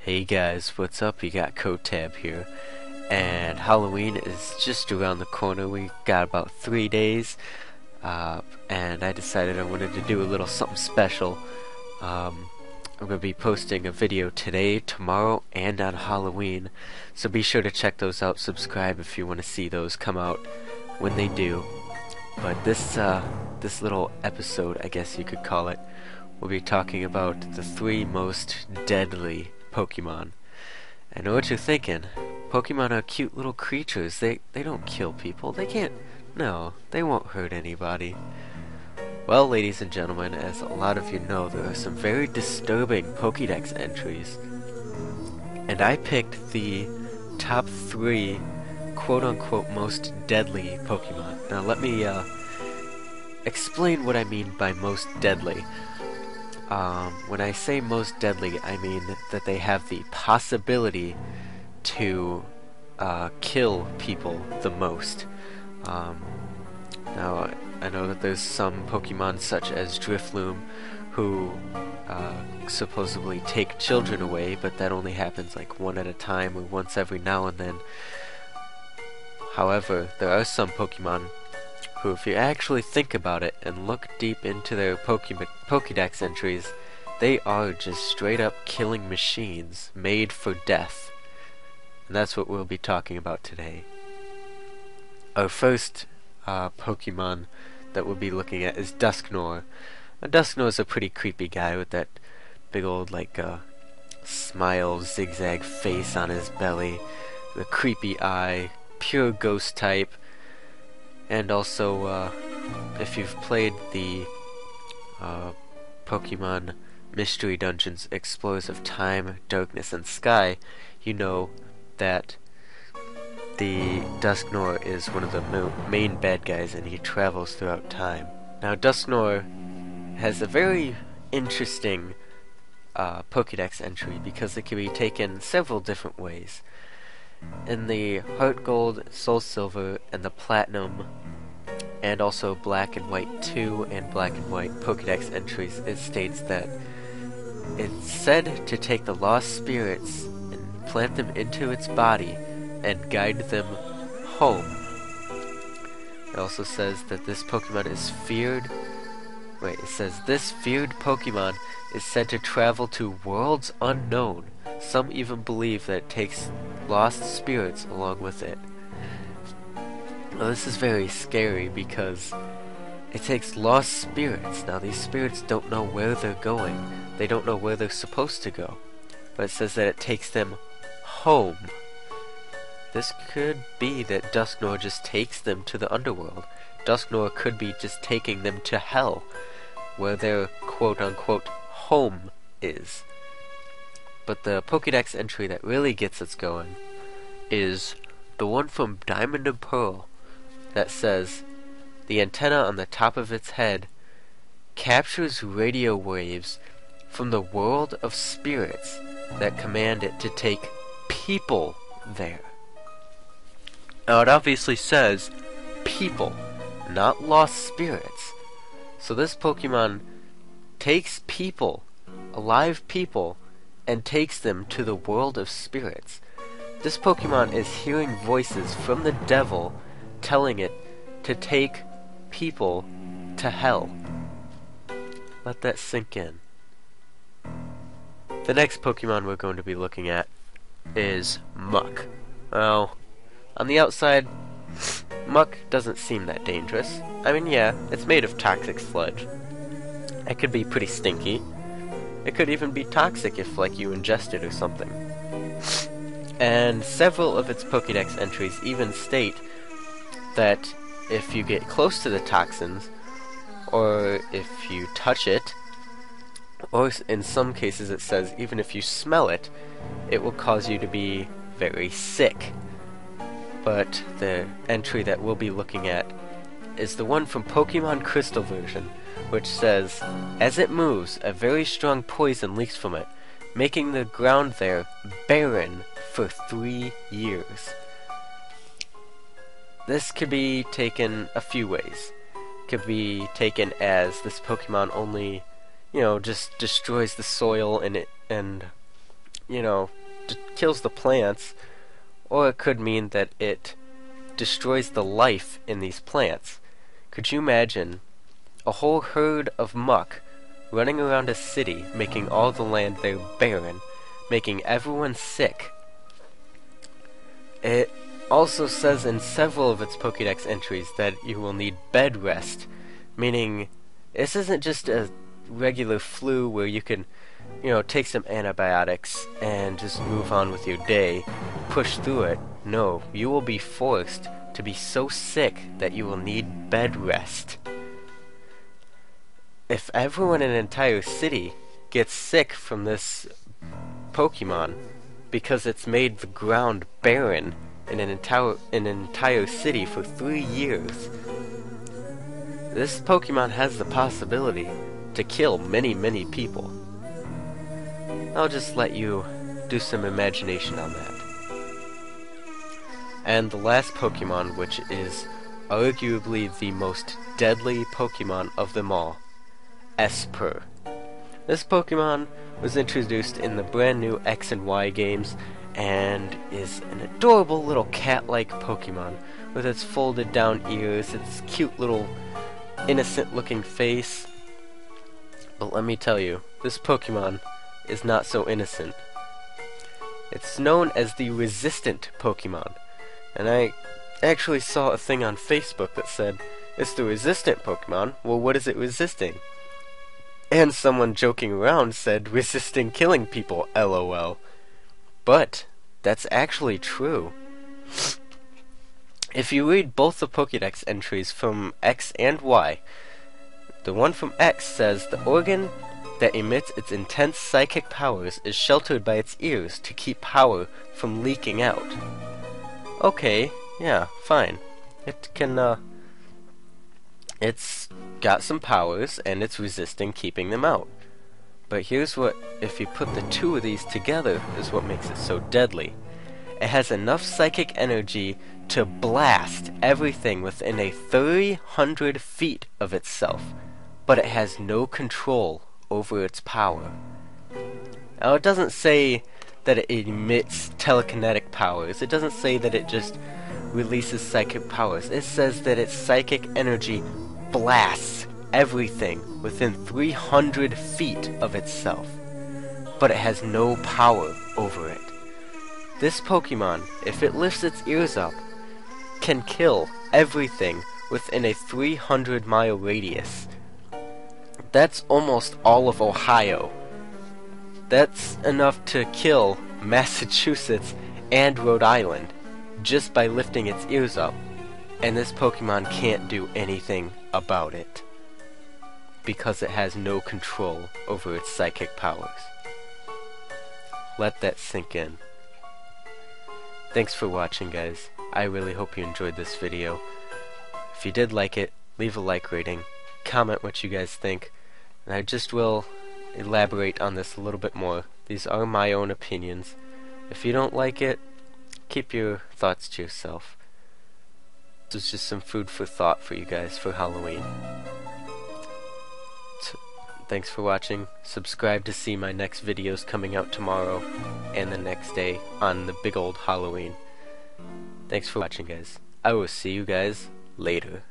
Hey guys, what's up? You got Kotab here, and Halloween is just around the corner. We got about 3 days, and I decided I wanted to do a little something special. I'm going to be posting a video today, tomorrow, and on Halloween, so be sure to check those out. Subscribe if you want to see those come out when they do. But this little episode, I guess you could call it, we'll be talking about the 3 most deadly Pokemon. I know what you're thinking. Pokemon are cute little creatures. They don't kill people. They can't. No, they won't hurt anybody. Well, ladies and gentlemen, as a lot of you know, there are some very disturbing Pokédex entries. And I picked the top 3 quote-unquote most deadly Pokemon. Now let me explain what I mean by most deadly. When I say most deadly, I mean that they have the possibility to kill people the most. Now, I know that there's some Pokemon such as Drifloon who supposedly take children away, but that only happens like one at a time or once every now and then. However, there are some Pokemon who, if you actually think about it and look deep into their Pokédex entries, they are just straight up killing machines made for death. And that's what we'll be talking about today. Our first Pokemon that we'll be looking at is Dusknoir. Now, Dusknoir is a pretty creepy guy with that big old smile zigzag face on his belly, the creepy eye, pure ghost type. And also, if you've played the Pokemon Mystery Dungeons Explorers of Time, Darkness, and Sky, you know that the Dusknoir is one of the main bad guys, and he travels throughout time. Now, Dusknoir has a very interesting Pokédex entry because it can be taken several different ways. In the Heart Gold, Soul Silver, and the Platinum, and also Black and White 2 and Black and White Pokédex entries, it states that it's said to take the lost spirits and plant them into its body and guide them home. It also says that this Pokemon is feared. Wait, it says this feared Pokemon is said to travel to worlds unknown. Some even believe that it takes lost spirits along with it. Now this is very scary because it takes lost spirits. Now these spirits don't know where they're going. They don't know where they're supposed to go. But it says that it takes them home. This could be that Dusknoir just takes them to the underworld. Dusknoir could be just taking them to hell, where their quote-unquote home is. But the Pokédex entry that really gets us going is the one from Diamond and Pearl that says the antenna on the top of its head captures radio waves from the world of spirits that command it to take people there. Now it obviously says people, not lost spirits. So this Pokemon takes people, alive people, and takes them to the world of spirits. This Pokemon is hearing voices from the devil telling it to take people to hell. Let that sink in. The next Pokemon we're going to be looking at is Muk. Well, on the outside, Muk doesn't seem that dangerous. I mean, yeah, it's made of toxic sludge. It could be pretty stinky. It could even be toxic if, you ingest it or something. And several of its Pokédex entries even state that if you get close to the toxins, or if you touch it, or in some cases it says even if you smell it, it will cause you to be very sick. But the entry that we'll be looking at is the one from Pokemon Crystal version, which says, as it moves, a very strong poison leaks from it, making the ground there barren for 3 years. This could be taken a few ways. It could be taken as this Pokemon only, just destroys the soil and kills the plants, or it could mean that it destroys the life in these plants. Could you imagine a whole herd of muck running around a city, making all the land there barren, making everyone sick? It also says in several of its Pokédex entries that you will need bed rest, meaning this isn't just a regular flu where you can, take some antibiotics and just move on with your day, push through it. No, you will be forced to be so sick that you will need bed rest. If everyone in an entire city gets sick from this Pokemon because it's made the ground barren in an entire city for 3 years, this Pokemon has the possibility to kill many, many people. I'll just let you do some imagination on that. And the last Pokemon, which is arguably the most deadly Pokemon of them all, Espurr. This Pokemon was introduced in the brand new X and Y games and is an adorable little cat-like Pokemon with its folded down ears, its cute little innocent looking face. But let me tell you, this Pokemon is not so innocent. It's known as the resistant Pokemon, and I actually saw a thing on Facebook that said, it's the resistant Pokemon, well, what is it resisting? And someone joking around said, resisting killing people, LOL. But that's actually true. If you read both the Pokédex entries from X and Y, the one from X says the organ that emits its intense psychic powers is sheltered by its ears to keep power from leaking out. Okay, yeah, fine. It can, it's got some powers, and it's resisting keeping them out. But here's what, if you put the two of these together, is what makes it so deadly. It has enough psychic energy to blast everything within a 300 feet of itself, but it has no control over its power. Now, it doesn't say that it emits telekinetic powers. It doesn't say that it just releases psychic powers. It says that its psychic energy blasts everything within 300 feet of itself, but it has no power over it. This Pokemon, if it lifts its ears up, can kill everything within a 300-mile radius. That's almost all of Ohio. That's enough to kill Massachusetts and Rhode Island just by lifting its ears up. And this Pokemon can't do anything about it because it has no control over its psychic powers. Let that sink in. Thanks for watching, guys. I really hope you enjoyed this video. If you did like it, leave a like rating, comment what you guys think, and I just will elaborate on this a little bit more. These are my own opinions. If you don't like it, keep your thoughts to yourself. This is just some food for thought for you guys for Halloween. So, thanks for watching. Subscribe to see my next videos coming out tomorrow and the next day on the big old Halloween. Thanks for watching, guys. I will see you guys later.